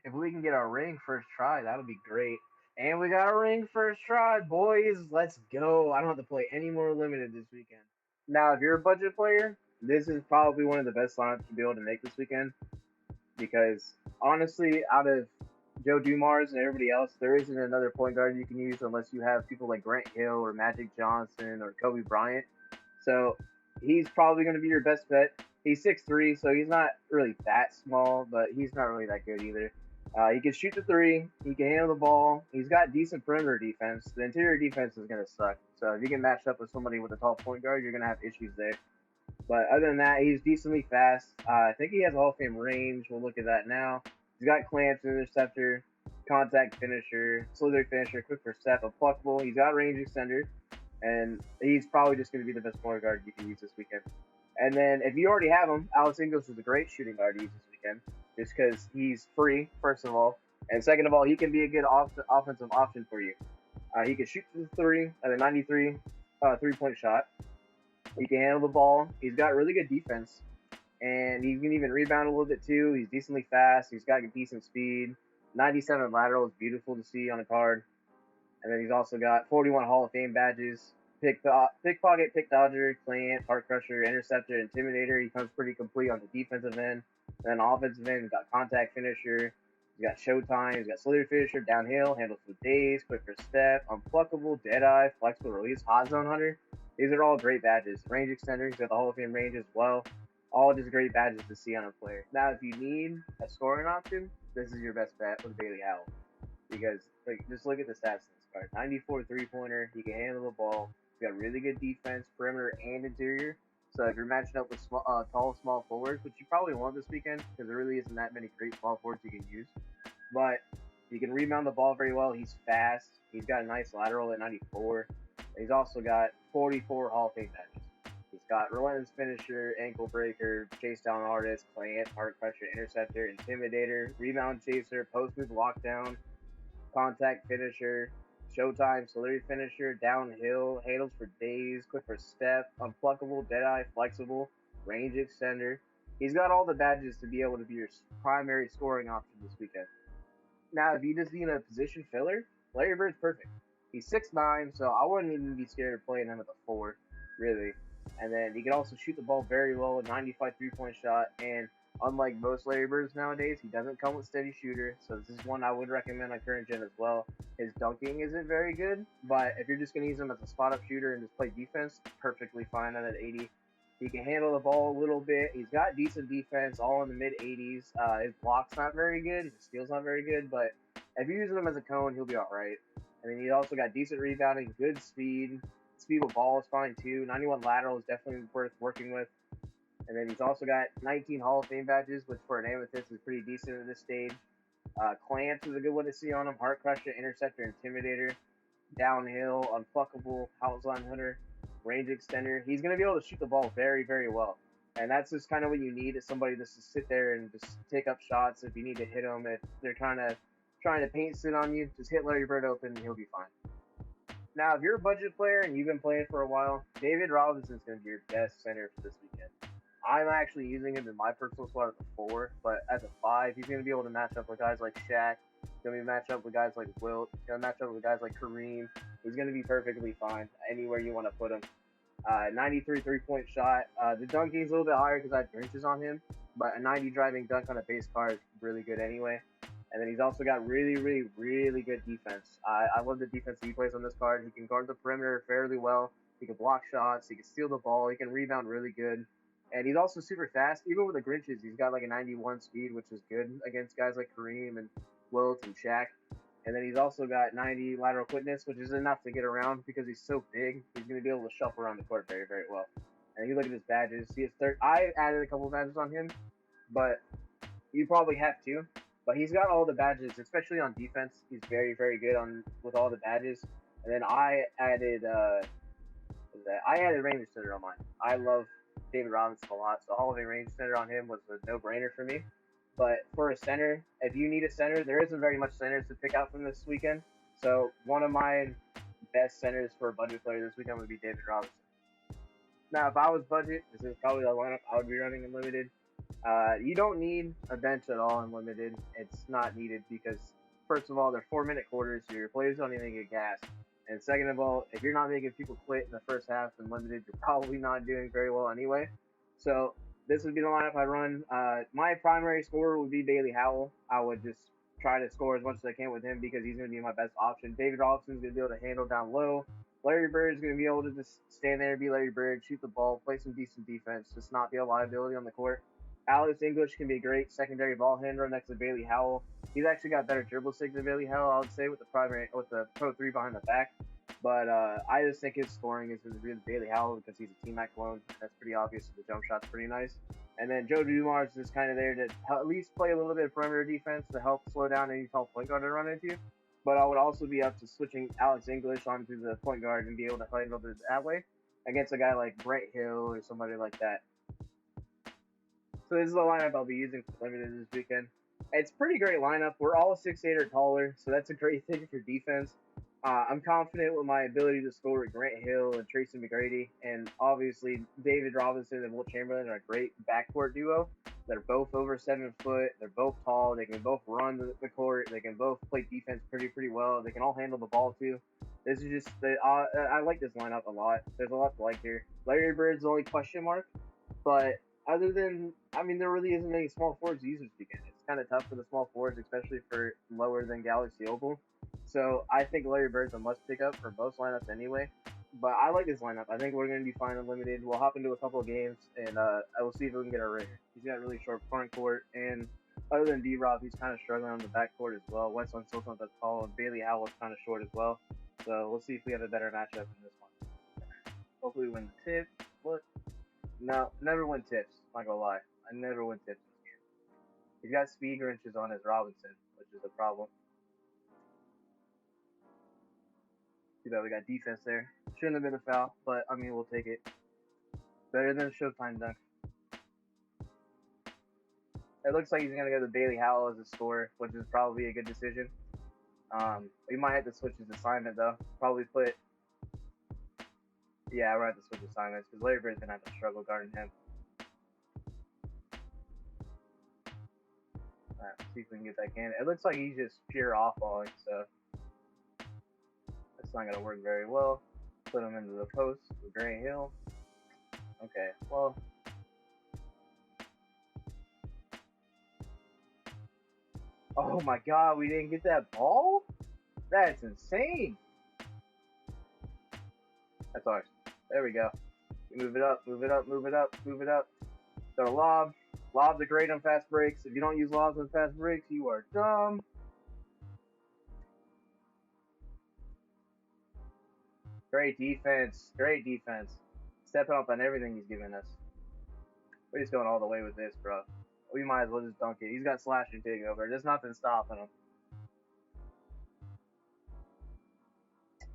If we can get our ring first try, that'll be great. And we got a ring first try, boys. Let's go. I don't have to play any more limited this weekend. Now, if you're a budget player, this is probably one of the best lineups to be able to make this weekend because honestly, out of Joe Dumars and everybody else, there isn't another point guard you can use unless you have people like Grant Hill or Magic Johnson or Kobe Bryant. So he's probably going to be your best bet. He's 6'3", so he's not really that small, but he's not really that good either. He can shoot the three. He can handle the ball. He's got decent perimeter defense. The interior defense is going to suck. So if you get matched up with somebody with a tall point guard, you're going to have issues there. But other than that, he's decently fast. I think he has a Hall of Fame range. We'll look at that now. He's got clamps, interceptor, contact finisher, slithery finisher, quick for step, unpluckable. He's got range extender, and he's probably just going to be the best point guard you can use this weekend. And then if you already have him, Alex Ingles is a great shooting guard to use this weekend, just because he's free, first of all, and second of all, he can be a good offensive option for you. He can shoot the three at a 93 3-point shot. He can handle the ball. He's got really good defense, and he can even rebound a little bit too. He's decently fast. He's got decent speed. 97 lateral is beautiful to see on a card. And then he's also got 41 Hall of Fame badges. Pickpocket, pick dodger, clamp, heart crusher, interceptor, intimidator. He comes pretty complete on the defensive end. And then offensive end, he's got contact finisher. He's got showtime. He's got slither finisher, downhill, handles with days, quick for step, unpluckable, deadeye, flexible release, hot zone hunter. These are all great badges. Range extender, he's got the Hall of Fame range as well. All just great badges to see on a player. Now, if you need a scoring option, this is your best bet with Bailey Howell. Because just look at the stats in this card. 94 3-pointer. He can handle the ball. He's got really good defense, perimeter, and interior. So if you're matching up with tall, small forwards, which you probably won't this weekend because there really isn't that many great small forwards you can use. But he can rebound the ball very well. He's fast. He's got a nice lateral at 94. He's also got 44 Hall of Fame badges. He's got relentless finisher, ankle breaker, chase down artist, clamp, heart crusher, interceptor, intimidator, rebound chaser, post move lockdown, contact finisher, showtime, salary finisher, downhill, handles for days, quick for step, unpluckable, deadeye, flexible, range extender. He's got all the badges to be able to be your primary scoring option this weekend. Now, if you just need a position filler, Larry Bird's perfect. He's 6'9", so I wouldn't even be scared of playing him at the 4, really. And then he can also shoot the ball very well, a 95 3-point shot. And unlike most Larry Birds nowadays, he doesn't come with steady shooter. So this is one I would recommend on current gen as well. His dunking isn't very good, but if you're just going to use him as a spot-up shooter and just play defense, perfectly fine at 80. He can handle the ball a little bit. He's got decent defense, all in the mid-80s. His block's not very good. His steal's not very good, but if you're using him as a cone, he'll be all right. And then he's also got decent rebounding, good speed. Speed with ball is fine too. 91 lateral is definitely worth working with. And then he's also got 19 Hall of Fame badges, which for an amethyst is pretty decent at this stage. Clamps is a good one to see on him. Heart crusher, interceptor, intimidator, downhill, unpluckable, house line hunter, range extender. He's going to be able to shoot the ball very, very well. And that's just kind of what you need is somebody just to sit there and just take up shots if you need to hit them. If they're trying to paint sit on you, just hit Larry Bird open and he'll be fine. Now, if you're a budget player and you've been playing for a while, David Robinson's going to be your best center for this weekend. I'm actually using him in my personal squad at the 4, but as a 5, he's going to be able to match up with guys like Shaq. He's going to be matched up with guys like Wilt. He's going to match up with guys like Kareem. He's going to be perfectly fine anywhere you want to put him. 93 3-point shot. The dunking's a little bit higher because I have drenches on him, but a 90 driving dunk on a base card is really good anyway. And then he's also got really, really, really good defense. I love the defense he plays on this card. He can guard the perimeter fairly well. He can block shots. He can steal the ball. He can rebound really good. And he's also super fast. Even with the Grinches, he's got like a 91 speed, which is good against guys like Kareem and Wilt and Shaq. And then he's also got 90 lateral quickness, which is enough to get around because he's so big. He's going to be able to shuffle around the court very, very well. And you look at his badges. He has I added a couple of badges on him, but you probably have to. But he's got all the badges, especially on defense. He's very, very good with all the badges. And then I added range extender on mine. I love David Robinson a lot, so Hall of Fame range extender on him was a no-brainer for me. But for a center, if you need a center, there isn't very much centers to pick out from this weekend. So one of my best centers for a budget player this weekend would be David Robinson. Now, if I was budget, this is probably the lineup I would be running in limited. You don't need a bench at all in limited. It's not needed because first of all, they're 4-minute quarters, so your players don't even get gassed. And second of all, if you're not making people quit in the first half in limited, you're probably not doing very well anyway. So this would be the lineup I run. My primary scorer would be Bailey Howell. I would just try to score as much as I can with him because he's going to be my best option. David Robinson's going to be able to handle down low. Larry Bird is going to be able to just stand there, be Larry Bird, shoot the ball, play some decent defense, just not be a liability on the court. Alex English can be a great secondary ball handler next to Bailey Howell. He's actually got better dribble stick than Bailey Howell, I would say, with the Pro 3 behind the back. But I just think his scoring is going to be Bailey Howell because he's a T-Mac clone. That's pretty obvious. The jump shot's pretty nice. And then Joe Dumars is kind of there to at least play a little bit of perimeter defense to help slow down any tall point guard to run into. But I would also be up to switching Alex English onto the point guard and be able to handle it that way against a guy like Brent Hill or somebody like that. So this is the lineup I'll be using for limited this weekend. It's a pretty great lineup. We're all 6'8" or taller, so that's a great thing for defense. I'm confident with my ability to score with Grant Hill and Tracy McGrady, and obviously David Robinson and Wilt Chamberlain are a great backcourt duo. They're both over 7 foot. They're both tall. They can both run the court. They can both play defense pretty well. They can all handle the ball too. This is just I like this lineup a lot. There's a lot to like here. Larry Bird's the only question mark, but other than, I mean, there really isn't any small forwards to use this weekend. It's kind of tough for the small forwards, especially for lower than Galaxy Opal. So I think Larry Bird's a must pick up for most lineups anyway. But I like this lineup. I think we're going to be fine and limited. We'll hop into a couple of games, and I will see if we can get a ringer. He's got really short front court, and other than D-Rob, he's kind of struggling on the back court as well. Westland's still not that tall, and Bailey Howell's kind of short as well. So we'll see if we have a better matchup in this one. Hopefully we win the tip. What? No, never win tips. Not gonna lie. I never win tips this game. He's got speed wrenches on his Robinson, which is a problem. Too bad we got defense there. Shouldn't have been a foul, but I mean, we'll take it. Better than a Showtime dunk. It looks like he's gonna go to Bailey Howell as a scorer, which is probably a good decision. We might have to switch his assignment though. Probably put. Yeah, we're gonna have to switch assignments because Larry Bird's gonna have to struggle guarding him. Alright, let's see if we can get that can. It looks like he's just pure off-balling, so that's not gonna work very well. Put him into the post with Grant Hill. Okay, well. Oh my god, we didn't get that ball? That's insane. That's ours. There we go. Move it up, move it up, move it up, move it up. Got a lob. Lobs are great on fast breaks. If you don't use lobs on fast breaks, you are dumb. Great defense. Great defense. Stepping up on everything he's giving us. We're just going all the way with this, bro. We might as well just dunk it. He's got slash and take over. There's nothing stopping him.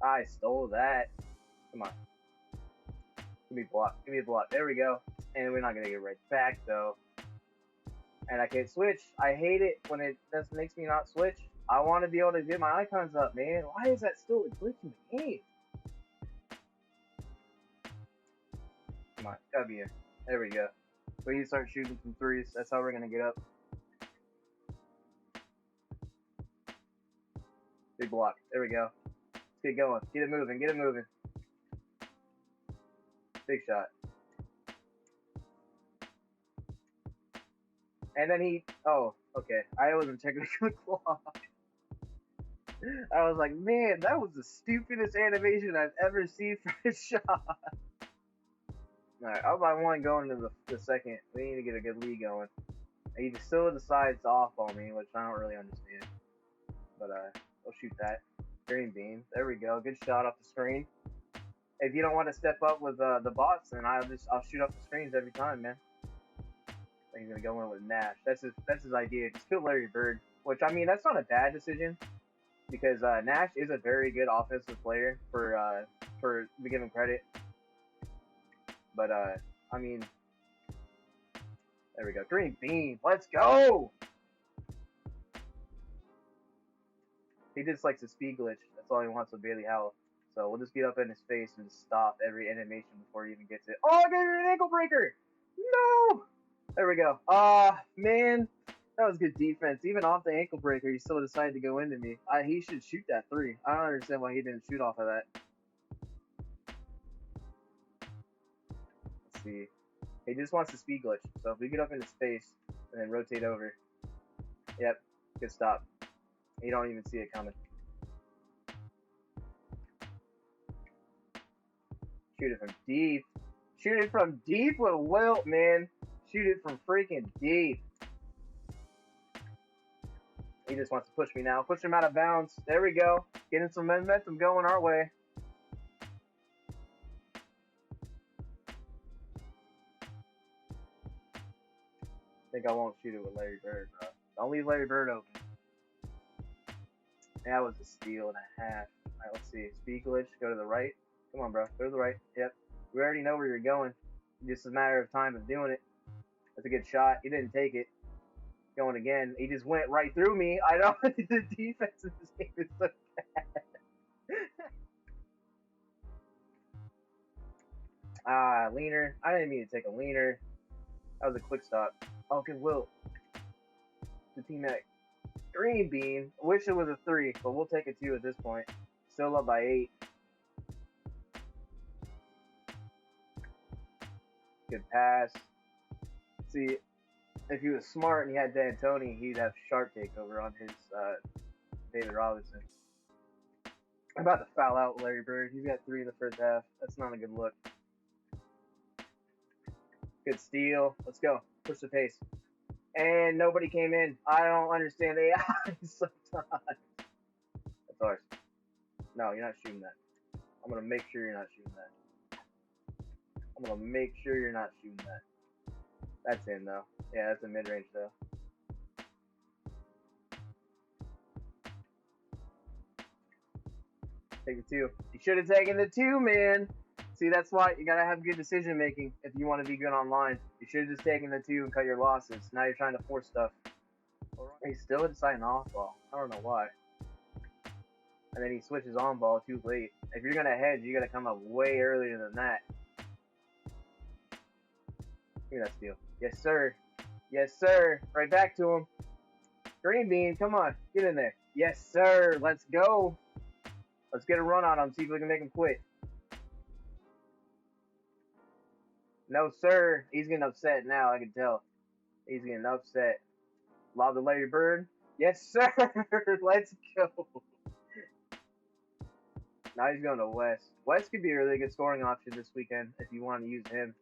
I stole that. Come on. Give me a block. Give me a block. There we go. And we're not going to get right back, though. And I can't switch. I hate it when it just makes me not switch. I want to be able to get my icons up, man. Why is that still a glitch in the game? Come on. Gotta be in. There we go. We need to start shooting some threes. That's how we're going to get up. Big block. There we go. Let's get going. Get it moving. Get it moving. Big shot. And then he, oh, okay. I wasn't checking the clock. I was like, man, that was the stupidest animation I've ever seen for a shot. Alright, up by one going into the second. We need to get a good lead going. And he still decides to off on me, which I don't really understand. But, we'll shoot that. Green bean. There we go. Good shot off the screen. If you don't want to step up with the bots, then I'll shoot off the screens every time, man. He's gonna go in with Nash. That's his idea. Just kill Larry Bird. Which, I mean, that's not a bad decision because Nash is a very good offensive player for to give him credit. But I mean, there we go. Green bean. Let's go. He just likes a speed glitch. That's all he wants with Bailey Howell. So we'll just get up in his face and stop every animation before he even gets it. Oh, I got an ankle breaker. No. There we go. Man, that was good defense. Even off the ankle breaker, he still decided to go into me. He should shoot that three. I don't understand why he didn't shoot off of that. Let's see. He just wants to speed glitch. So if we get up into space and then rotate over. Yep, good stop. You don't even see it coming. Shoot it from deep. Shoot it from deep with Wilt, man. Shoot it from freaking deep. He just wants to push me now. Push him out of bounds. There we go. Getting some momentum going our way. I think I won't shoot it with Larry Bird, bro. Don't leave Larry Bird open. That was a steal and a half. Alright, let's see. Speed glitch. Go to the right. Come on, bro. Go to the right. Yep. We already know where you're going. It's just a matter of time of doing it. That's a good shot. He didn't take it. Going again. He just went right through me. I know the defense in this game is so bad. Leaner. I didn't mean to take a leaner. That was a quick stop. Oh, good Wilt. The T-Mac. Green bean. Wish it was a 3, but we'll take a 2 at this point. Still up by 8. Good pass. See, if he was smart and he had D'Antoni, he'd have sharp takeover on his David Robinson. I'm about to foul out Larry Bird. He's got 3 in the first half. That's not a good look. Good steal. Let's go. Push the pace. And nobody came in. I don't understand AI sometimes. That's ours. No, you're not shooting that. I'm going to make sure you're not shooting that. I'm going to make sure you're not shooting that. That's in, though. Yeah, that's a mid-range, though. Take the 2. You should have taken the 2, man. See, that's why you gotta have good decision making if you want to be good online. You should have just taken the 2 and cut your losses. Now you're trying to force stuff. He's still deciding off ball. I don't know why. And then he switches on ball too late. If you're gonna hedge, you gotta come up way earlier than that. Give me that steal. Yes, sir. Yes, sir. Right back to him. Green bean, come on, get in there. Yes, sir. Let's go. Let's get a run on him. See if we can make him quit. No, sir. He's getting upset now, I can tell. He's getting upset. Lob to Larry Bird. Yes, sir. Let's go. Now he's going to West. West could be a really good scoring option this weekend if you want to use him.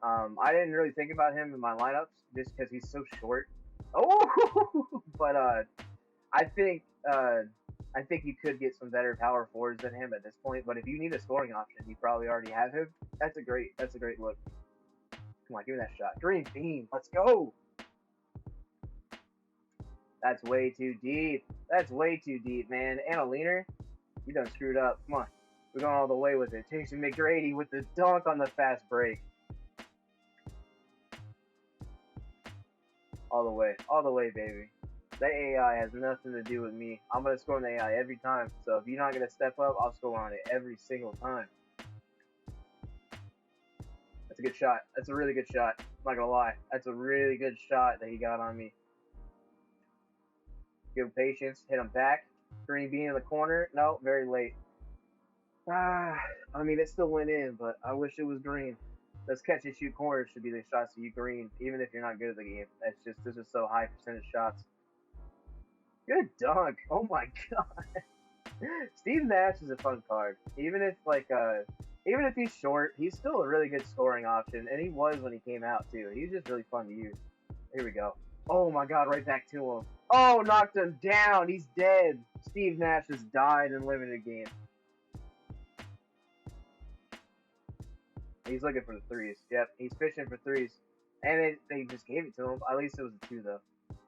I didn't really think about him in my lineups just because he's so short. Oh, but I think you could get some better power forwards than him at this point. But if you need a scoring option, you probably already have him. That's a great look. Come on, give me that shot. Green bean, let's go. That's way too deep. That's way too deep, man. And a leaner, you done screwed up. Come on, we're going all the way with it. Jason McGrady with the dunk on the fast break. All the way, baby. That AI has nothing to do with me. I'm going to score on the AI every time. So if you're not going to step up, I'll score on it every single time. That's a good shot. That's a really good shot. I'm not going to lie. That's a really good shot that he got on me. Give him patience. Hit him back. Green bean in the corner. No, very late. I mean, it still went in, but I wish it was green. Those catch and shoot corners should be the shots to you green, even if you're not good at the game. This is so high percentage shots. Good dunk. Oh my god. Steve Nash is a fun card. Even if he's short, he's still a really good scoring option, and he was when he came out too. He's just really fun to use. Here we go. Oh my god, right back to him. Oh, knocked him down. He's dead. Steve Nash has died in limited game. He's looking for the threes. Yep, he's fishing for threes. And they just gave it to him. At least it was a 2, though.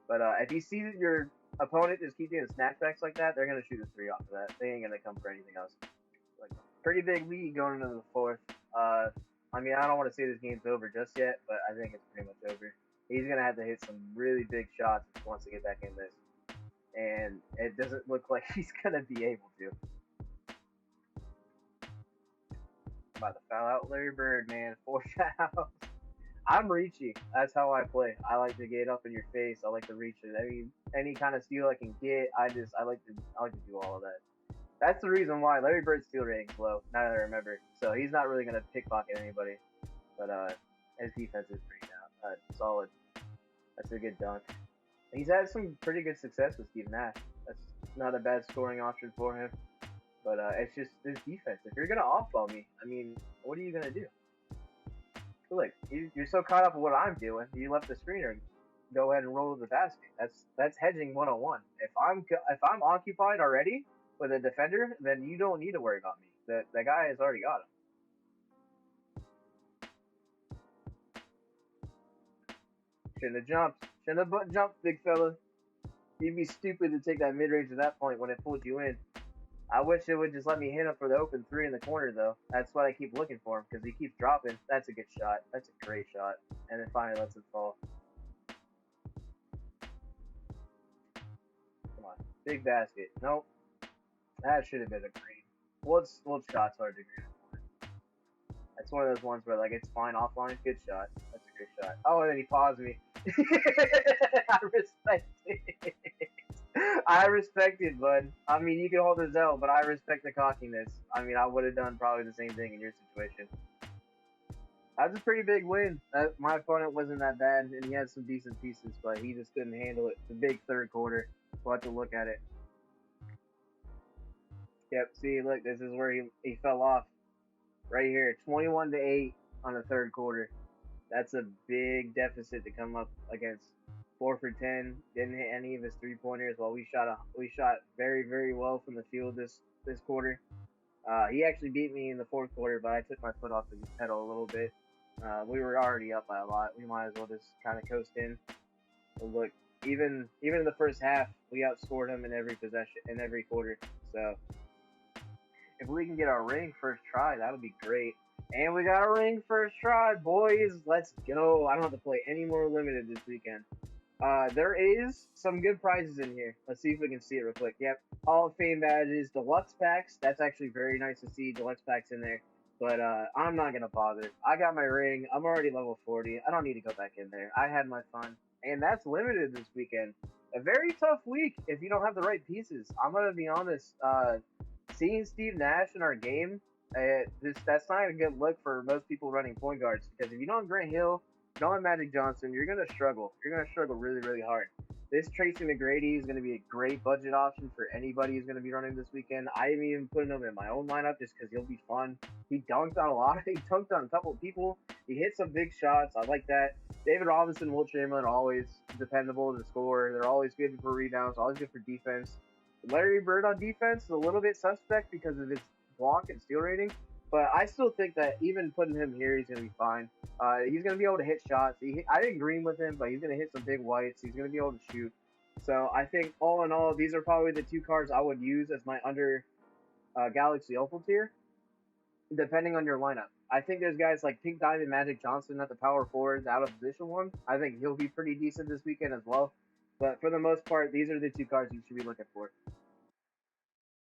But if you see that your opponent just keep doing snapbacks like that, they're going to shoot a 3 off of that. They ain't going to come for anything else. Like, pretty big lead going into the 4th. I mean, I don't want to say this game's over just yet, but I think it's pretty much over. He's going to have to hit some really big shots if he wants to get back in this. And it doesn't look like he's going to be able to. About to foul out Larry Bird, man. 4 fouls. I'm reachy. That's how I play. I like to get up in your face. I like to reach it. Any kind of steal I can get. I like to do all of that. That's the reason why Larry Bird's steal rating's low. Now that I remember, so he's not really gonna pickpocket anybody. But his defense is pretty solid. That's a good dunk. He's had some pretty good success with Steve Nash. That's not a bad scoring option for him. But it's just his defense. If you're gonna off-ball me, I mean, what are you gonna do? Look, you're so caught up with what I'm doing. You left the screener go ahead and roll to the basket. That's hedging 101. If I'm occupied already with a defender, then you don't need to worry about me. The guy has already got him. Shouldn't have jumped. Shouldn't have jumped, big fella. You'd be stupid to take that mid range at that point when it pulled you in. I wish it would just let me hit him for the open three in the corner, though. That's what I keep looking for him because he keeps dropping. That's a good shot. That's a great shot. And then finally lets it fall. Come on. Big basket. Nope. That should have been a green. What shot's hard to green? That's one of those ones where, like, it's fine offline. Good shot. That's a great shot. Oh, and then he paused me. I respect it. I respect it, bud. I mean, you can hold his L, but I respect the cockiness. I mean, I would have done probably the same thing in your situation. That's a pretty big win. My opponent wasn't that bad, and he had some decent pieces, but he just couldn't handle it. The big third quarter. We'll have to look at it. Yep. See, look, this is where he fell off. Right here, 21-8 on the third quarter. That's a big deficit to come up against. 4 for 10. Didn't hit any of his 3-pointers. While we shot very, very well from the field this quarter. He actually beat me in the fourth quarter, but I took my foot off the pedal a little bit. We were already up by a lot. We might as well just kind of coast in. But look, even in the first half, we outscored him in every possession, in every quarter. So if we can get our ring first try, that'll be great. And we got a ring first try, boys. Let's go. I don't have to play any more limited this weekend. There is some good prizes in here. Let's see if we can see it real quick. Yep, Hall of Fame badges, deluxe packs. That's actually very nice to see deluxe packs in there. But I'm not gonna bother. I got my ring. I'm already level 40. I don't need to go back in there. I had my fun, and that's limited this weekend. A very tough week if you don't have the right pieces. I'm gonna be honest. Seeing Steve Nash in our game, that's not a good look for most people running point guards because if you don't have Grant Hill, don't have Magic Johnson, you're gonna struggle. You're gonna struggle really, really hard. This Tracy McGrady is gonna be a great budget option for anybody who's gonna be running this weekend. I am even putting him in my own lineup just because he'll be fun. He dunked on a lot. He dunked on a couple of people. He hit some big shots. I like that. David Robinson, Wilt Chamberlain, always dependable to score. They're always good for rebounds. Always good for defense. Larry Bird on defense is a little bit suspect because of his block and steal rating. But I still think that even putting him here, he's going to be fine. He's going to be able to hit shots. I didn't green with him, but he's going to hit some big whites. He's going to be able to shoot. So I think all in all, these are probably the two cards I would use as my under Galaxy Opal tier, depending on your lineup. I think there's guys like Pink Diamond Magic Johnson at the power forwards out of position one. I think he'll be pretty decent this weekend as well. But for the most part, these are the two cards you should be looking for.